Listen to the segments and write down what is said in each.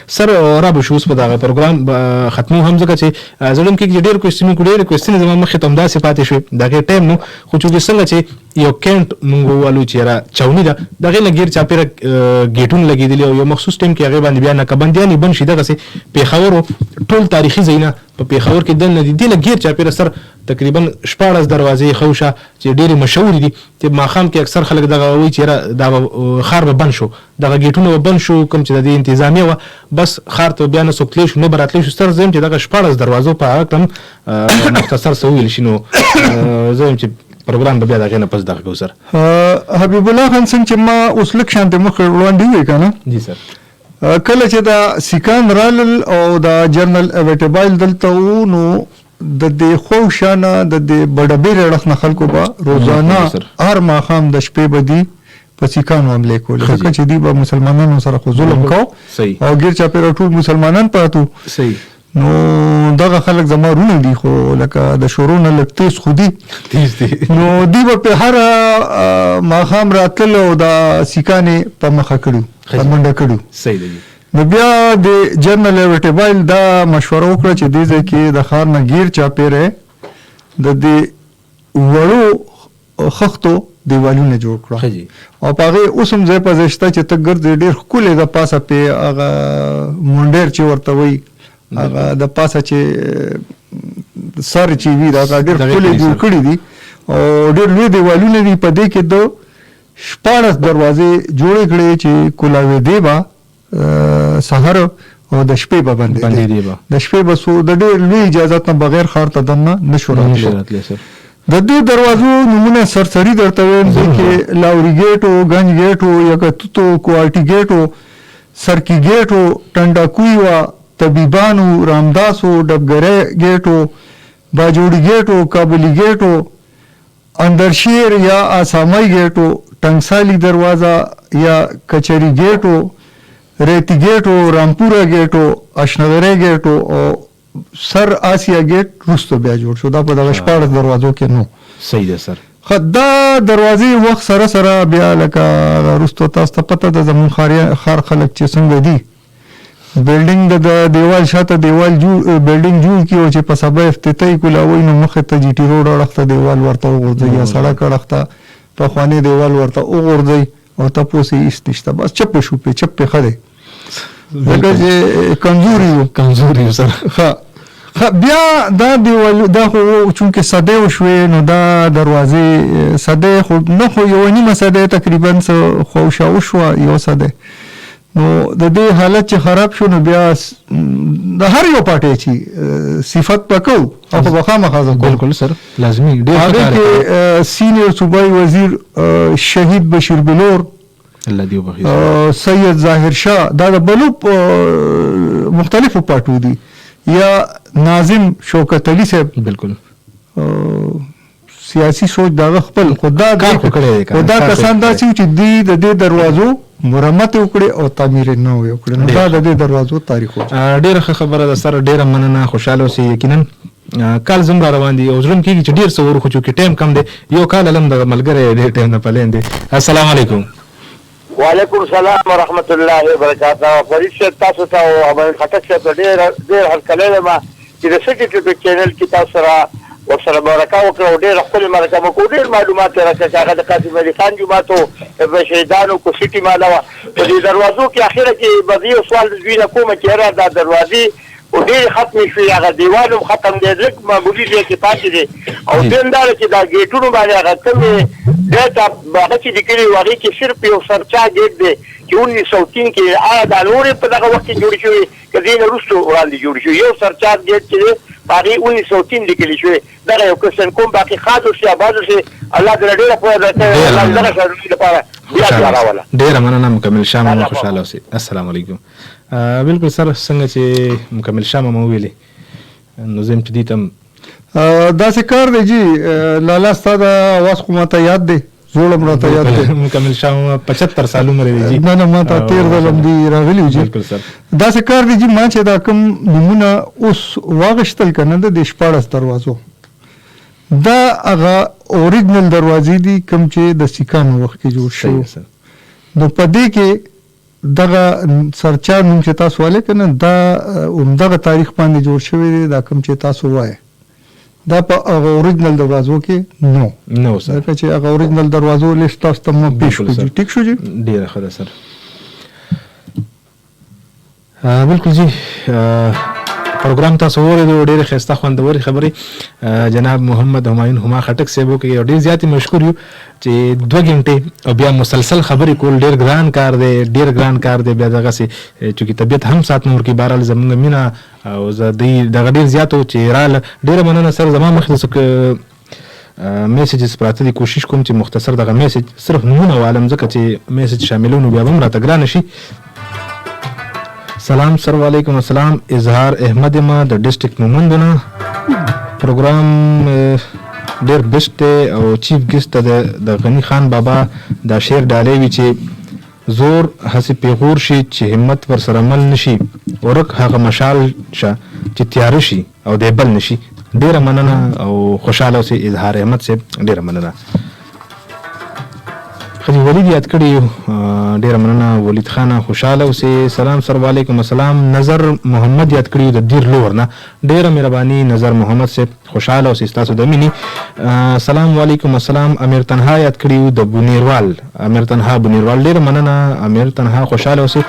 سر را به شو اوس په دغه پروګرام ختمو هم ځکه چې زړم کې ډېر کوېسچنې زما مخې ته همداسې پاتې شوې دغې ټایم نو خو چونکې څنګه چې یو کینټ مونږ ووالو چې یاره چاوني ده د هغې نه ګیر چاپېره ګیټونه لګېدلي او یو مخصوص ټایم کې هغې باندې بیا ناکهبندیانې بند شي دغسې پېښور ټول تاریخي ځایونه په پېښور کې دننه دي دې نه ګیر چاپېره سر تقریبا 14 دروازې خوشه چې ډېرې مشهورې دي چې ماښام کې اکثر خلک دغه وایي چې یاره دا ښار به بند شو دغه ګیټونه به بند شو کوم چې د دې انتظامیه وه بس ښار ته بیا نه څوک تللی شو نه به راتلی شو سر زه یم چې دغه 14 دروازو په هغه کړم مختصر څه وویل شي نو زه یم چې پروګرام به بیا د هغې نه پس دغه کوو سر حبیب الله خان څنګه چې ما اوس لږ شانتې مخکې وړاندې وویل که نه جی سر کله چې دا سیکان رالل او دا جنرال ایویټیبایل دلته وو نو د دې خوشانه د دې بډبېر اړخ نه خلکو به روزانه هر ماښام د شپې به دي په سیکانو حملې کولې ځکه چې دوی به مسلمانانو سره خو ظلم کو او ګیر چاپېره ټول مسلمانان پاتو نو دغه خلک زما رونه دي خو لکه د شورو نه لږ تیز خو دي نو دوی به په هره ماښام راتلل او دا سیکانې په مخه کړو په منډه کړو نو بیا د جنرال ایویټیبایل دا مشوره وکړه چې دې ځای کې د ښار نه ګیر چاپېره د دې وړو خښتو دیوالونه جوړ کړه او په هغې اوس هم ځای په ځای شته چې ته ګرځې ډېر ښکلی د پاسه پې هغه منډیر چې ورته وایي هغه د پاسه چې سر چې وي هغه ډېر ښکلی جوړ کړي دي او ډېر لوی دیوالونه دي په دې کې د 14 دروازې جوړې کړې چې کولاوېدې به سهار او د شپې به بندې د شپې به د ډېر لوی اجازت نه بغیر ښار ته دننه نه شو راتلی د دې دروازو نومونه سرسري درته ویم دې کې لاوري ګیټ و ګنج ګیټ و یکتوت و کوارټي ګیټ و سرکي ګیټ و ټنډاکوی و طبیبان و رامداس و ډبګری ګیټ و باجوړي ګیټ و کابلي ګیټ و اندرشیر یا آسامای ګیټ و ټنګسالي دروازه یا کچري ګیټ و ریتی ګیټ و رامپوره ګیټ و اشنغری ګیټ و سر آسیا ګیټ وروسته بیا جوړ شو دا په دغه 14 دروازو کې نو صحیح ده سر دا دروازې وخت سره سره بیا لکه وروسته تاسو ته پته ده زموږ ښار خلک چې څنګه دي بلډینګ د دیوال شاته دیوال بلډینګ جوړ کړي او چې په سبا افتتاحي کولاوي نو مخې ته جي ټي روډ اړخ ته دیوال ورته وغورځوي یا سړک اړخ ته پخوانی دیوال ورته وغورځوي او تپوس یې هېڅ نشته بس چپې شوپې چپې ښه دی ځکه چې کمزوري سر بیا دا دیوال دا خو چونکې سده وشوې نو دا دروازې سده خو نه خو یوه نیمه سده تقریبا څه خوشه وشوه یو سده نو د دې حالت چې خراب شو نو بیا د هر یو پارټۍ چې صفت پکو او په خامخا بالکل سر لازمي ډېر هغې کې سینیئر صوبایي وزیر شهید بشیر بلور سید ظاهر شاه دا د بلو مختلفو پارټو دي یا ناظم شوکت علي صاحب بالکل سیاسي سوچ دغه خپل خو دا کسان داسې وو چې دوی د دې دروازو مرمت وکړي او تعمیر نه وکړي نو دا د دې دروازو تاریخ و ډېره ښه خبره ده سره ډېره مننه خوشحاله اوسئ یقینا کال زم را روان دي او زړه مې کېږي چې ډېر څه ورخو چونکې ټایم کم دی یو کال علم د ملګری ډېر ټایم نه پلین دی السلام علیکم وعلیکم السلام ورحمت الله وبرکاته فرید صاحب تاسو ته او ابل خټک صاحب ډېر هرکلی یم چې د سټي ټي چینل کې تاسو سره ورسره مرکه وکړه او ډېره ښکلې مرکه مو کړو ډېر معلومات یې راکړه چې هغه د قاسم علي خان جومات و شهیدانو کو سټي ماله وه په دې دروازو کې اخره کې به زه یو سوال د دوی نه کوم چې یاره دا دروازې او ډېرې ختمې شوې هغه دیوال هم ختم دی لږ معمولي ځای کې پاتې دی او دویم دا ده چې دا ګیټونو باندې هغه کومې ډېټا هغه چې لیکلي وو هغې کې صرف یو سرچا ګیټ دی چې 1903 کې آیا دا نورې په دغه وخت کې جوړې شوې که دې نه وروسته وړاندې جوړې شوې یو سرچا ګیټ چې دی په هغې 1903 لیکلي شوې دغه یو کوسچن کوم باقي خاص اوسي آباد اوسي الله دې ډېره پوهه درکړي الله دغه شاګردي لپاره بیا راوله ډېره مننه مکمل شاه ماما خوشحاله اوسئ السلام علیکم بالکل سر څنګه چې مکمل شاه ماما وویلې نو زه یم چې دې ته داسې کار دی جی لالا ستا د اواز خو ماته یاد دی زوړ هم راته یاد دی مکمل شاه ماما 75 سال عمر دی جی نه ماته 13 ځلم دی راغلي وو جی بالکل سر داسې کار دی جی ما چې دا کوم نومونه اوس واغشتل که نه د 14 دروازو دا هغه اوریجنل دروازې دي کوم چې د سیکانو وخت کې جوړ شوي نو په دې کې دغه سرچار نوم چې تاسو والے کنه دا دغه تاریخ باندې جوړ شوی دی دا کوم چې تاسو وایي دا په هغه اوریجنل دروازو کې نو سر ځکه چې هغه اوریجنل دروازو لیست تاسو ته مو پیش کړو ټیک شو جی ډیره ښه ده سر بالکل جی پروګرام تاسو اورېدو ډېرې ښایسته خوندورې خبرې جناب محمد همایون هما خټک صاحب وکړي او ډېر زیات مشکور یو چې 2 غنټې او بیا مسلسل خبرې کول ډېر ګران کار دی بیا دغسې چونکې طبیعت هم سات نور کې بهرحال زموږ مینه او زه دغه ډېر زیات و چې راله ډېره مننه سر زما مخې ته میسیجز پراته دي کوشش کوم چې مختصر دغه میسیج صرف نومونه والم ځکه چې میسیج شاملونو بیا به هم راته ګرانه شي سلام سر وعلیکم السلام اظهار احمد ما د ډسټرکټ مومندونه پروګرام ډېر بیسټ دی او چیف ګیسټ د غنی خان بابا دا شعر ډالۍ وي چې زور هسې پیغور شي چې همت ورسره مل نشي ورک هغه مشال شه چې تیاره شي او دی بل نشي ډېره مننه او خوشحاله اوسئ اظهار احمد صاحب ډېره مننه خدي ولید یاد کړی ډیره مننه ولید خان خوشاله اوسئ سلام سر وعلیکم السلام نظر محمد یاد کړی د دیر لور نه ډیره مهرباني نظر محمد صاحب خوشاله اوسئ تاسو د مینی سلام علیکم السلام امیر تنها یاد کړی د بونیروال امیر تنها بونیروال ډیره مننه امیر تنها خوشاله اوسئ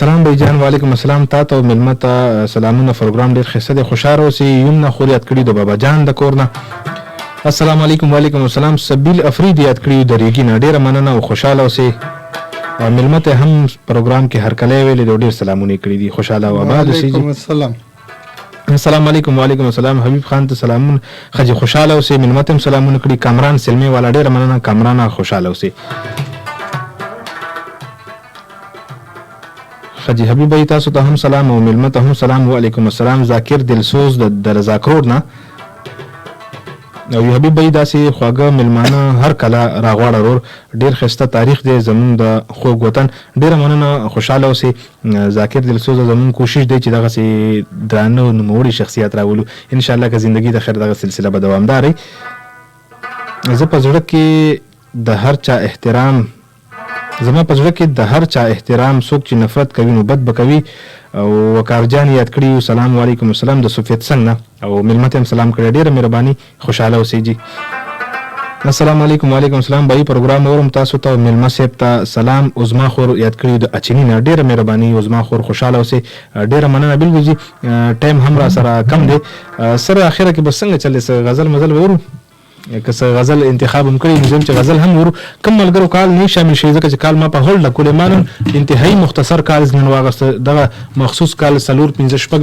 سلام بھائی جان وعلیکم السلام تا ته ملمه ته سلامونه پروګرام ډیر ښه دی خوشاله اوسئ یمنا خور یاد کړی د بابا جان د کور نه السلام علیکم وعلیکم السلام سبیل افریدی یاد کړی د ریګي نه ډیره مننه او خوشاله اوسئ ملمه ته هم پروګرام کې هرکلی ویلې ډېر سلامونه کړي دي خوشاله او آباد اوسئ السلام علیکم وعلیکم السلام حبیب خان ته سلامونه خجی خوشاله اوسئ ملمه ته هم سلامونه کړي کامران سلمي والا ډیره مننه کامران خوشاله اوسئ خجی حبیب بھائی تاسو ته هم سلام او ملمه ته هم سلام وعلیکم السلام ذاکر دلسوز د رضا کروڑ نه او حبیب بھائی داسې خواږه ملمانه هر کله راغواړه ورور ډېر ښایسته تاریخ دی زمونږ د خوږ وطن ډېره مننه خوشحاله اوسئ ذاکر دلسوزه زمونږ کوشش دی چې دغسې درانه نوموړي شخصیت راولو انشاءالله که زندګي د خیر دغه سلسله به دوامداره زه په زړه کې د هر چا احترام زما په زړه کې د هر چا احترام څوک چې نفرت کوي نو بد به کوي او وقارجان یاد کړي سلام علیکم السلام د سفید څنګ نه او ملمه ته هم سلام کړی ډېره مهرباني خوشحاله اوسئ جی السلام علیکم وعلیکم السلام بھائی پروګرام اورم تاسو ته ملمه صاحب ته سلام عظما خور یاد کړي د اچینی نه ډېره مهرباني عظما خور خوشحاله اوسئ ډېره مننه بالکل جی ټایم هم را سره کم دی سره اخره کې به څنګه چلې غزل مزل به ورو که څه غزل انتخاب هم کړی نو چې غزل هم ورو کم ملګرو کال نه شامل شي ځکه چې کال ما په هولډ کولې ما نن انتهایی مختصر کالز نن واغسته دغه مخصوص کال 4-5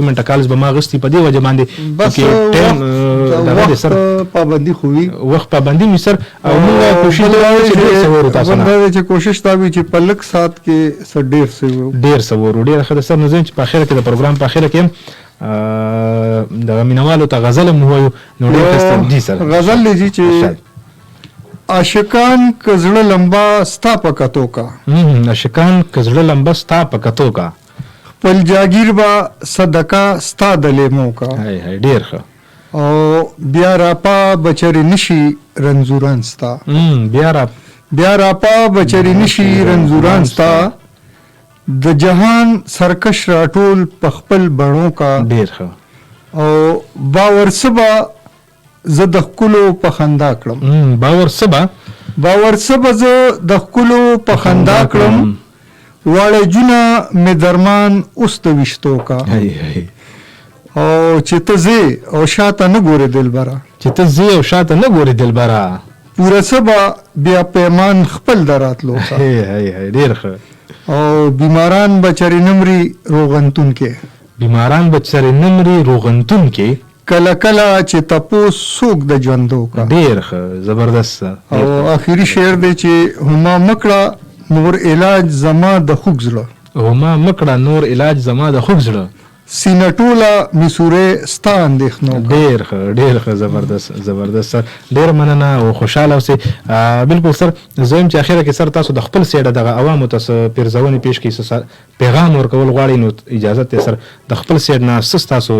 منټه کالز به ما غستی په دې وجه باندې بس دغه سر پابندي خوي وخت پابندي می سر او موږ کوشش کوو چې ډېر سوورو تاسو نه چې کوشش تا وی چې په لک سات کې ډېر سوورو ډېر ښه سر نه زم چې په اخر کې د پروګرام په اخر کې دغه مینوالو ته غزل هم ووایو نو ډېر ښایسته جی سر غزل لیجي چې عاشقان که زړه لمبا ستا په کتو کا عاشقان که زړه لمبا ستا په کتو کا خپل جاګیر با صدقه ستا د لیمو کا ډېر ښه او بیا راپا بچری نشي رنزوران ستا بیا راپا بچری نشي رنزوران ستا د جهان سرکش راټول په خپل بڼو کا ډېر ښه او باور سبا زه د ښکلو په خندا کړم باور سبا زه د ښکلو په خندا کړم واړه جونه مې درمان اوس د ویشتو کا او چې ته ځې او شاته نه ګورې دلبره پوره سبا بیا پیمان خپل د راتلو کا ډېر ښه او بیماران بچری نمري روغنتون کې کله کله چې تپوس څوک د ژوندو کا ډېر ښه زبردست او آخري شعر دی چې هما مکړه نور علاج زما د خوږ زړه سینه ټوله میسوره ستا اندېښنو ډېر ښه زبردست سر ډېر مننه او خوشحاله اوسئ بالکل سر زه یم چې اخره کې سر تاسو د خپل سیډه دغه عوامو ته پیرزونې پیش کړئ پیغام ورکول غواړئ نو اجازت دی سر د خپل سیډ نه څه ستاسو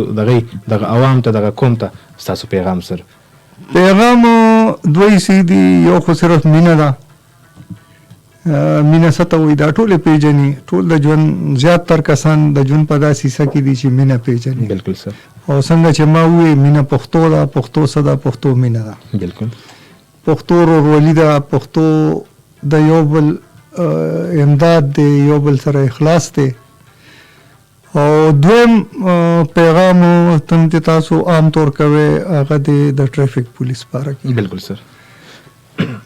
دغه عوام ته دغه قوم ته ستاسو پیغام سر پیغام دوی سي دي یو خو صرف مینه ده مینه څه ته وایي دا ټولې پیژني. ټول د ژوند زیات تر کسان د ژوند په داسې حصه کې دي چې مینه پیژني. بالکل سر. او څنګه چې ما وویل مینه پښتو ده، پښتو څه ده؟ پښتو مینه ده. بالکل. پښتو ورورولي ده، پښتو د یو بل امداد دی، یو بل سره اخلاص دی. او دویم پیغام تم چې تاسو عام طور کوي هغه د ټریفک پولیس پاره کې. بالکل سر.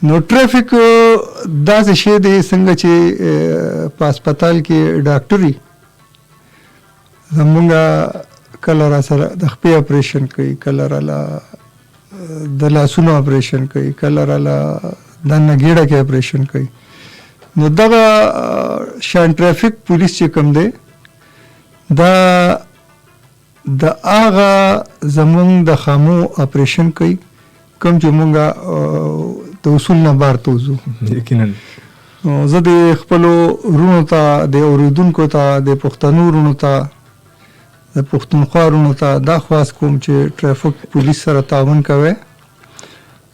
نو ټریفک داسې شی دی څنګه چې په هسپتال کې ډاکټري زمونږ کله را سره د خپې اپریشن کوي، کله راله د لاسونو اپریشن کوي، کله راله دننه ګېډه کې اپریشن کوي. نو دغه شان ټریفک پولیس چې کوم دی دا د هغه زمونږ د خامو اپریشن کوي کوم چې مونږ د اصول نه بار ته وځو. یقینا. زه د خپلو وروڼو ته، د اورېدونکو ته، د پښتنو وروڼو ته، د پښتونخوا وروڼو ته دا خواست کوم چې ټریفک پولیس سره تعاون کوئ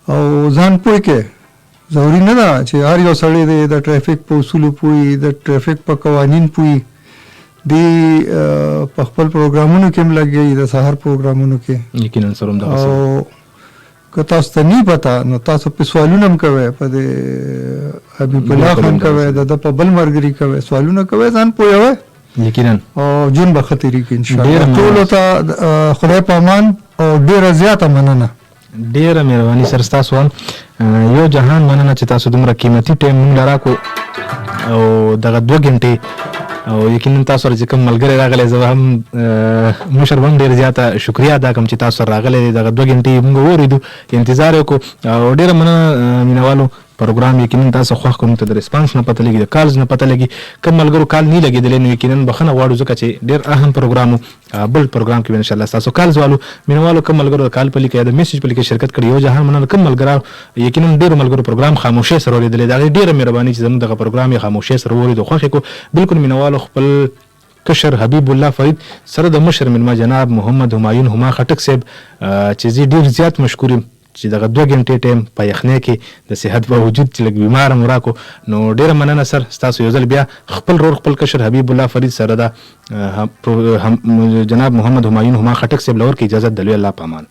او ځان پوه کړئ. ضروري نه ده چې هر یو سړی د ټریفک په اصولو پوهي، د ټریفک په قوانین پوهي. دی په خپل پروګرامونو کې هم لګي، د سهار پروګرامونو کې. یقینا سر هم دغه. او که تاسو ته نه پته نو تاسو په سوالونه هم کوئ، په د حبیب الله خان کوئ، د په بل مرګري کوئ، سوالونه کوئ، ځان پوهوئ. یقینا. او جون به ښه تېرېږي انشاءالله. ټولو ته خدای په امان او ډېره زیاته مننه. ډیره مهرباني سر ستاسو. یو جهان مننه چې تاسو دومره قیمتي ټایم موږ راکو او دغه 2 غنټې او یقینا تاسو سره چې کوم ملګری راغلی زه هم مشر هم ډېر زیاته شکریا ادا کوم چې تاسو سره راغلی دغه 2 غنټې موږ واورېدو، انتظار یې وکړو او ډېره مننه مینوالو. پروګرام یقینا تاسو خوښ کوم ته د ریسپانس نه پته لګي، د کالز نه پته لګي. کوم ملګرو کال نه لګېدلی نو یقینا بخښنه غواړو ځکه چې ډېر اهم پروګرام و. بل پروګرام کې به انشاءالله تاسو کالز والو مینوالو کوم ملګرو د کال په لیکه یا د میسج په لیکه شرکت کړي. یو جهان مننه. کوم ملګرو یقینا ډېرو ملګرو پروګرام خاموشۍ سره اورېدلی، د هغې ډېره مهرباني چې زموږ دغه پروګرام یې خاموشۍ سره واورېدو، خوښ یې کړو. بالکل مینوالو خپل کشر حبیب الله فرید سره د مشر مېلمه جناب محمد همایون هما خټک صاحب چې زه ډېر زیات مشکور یم چې دغه 2 غنټې ټایم په یخنۍ کې د صحت باوجود چې لږ بیمار هم راکو. نو ډېره مننه سر ستاسو. یو ځل بیا خپل رور خپل کشر حبیب الله فرید سره د جناب محمد همایون هما خټک صاحب لور کې اجازه د لوی الله په امان.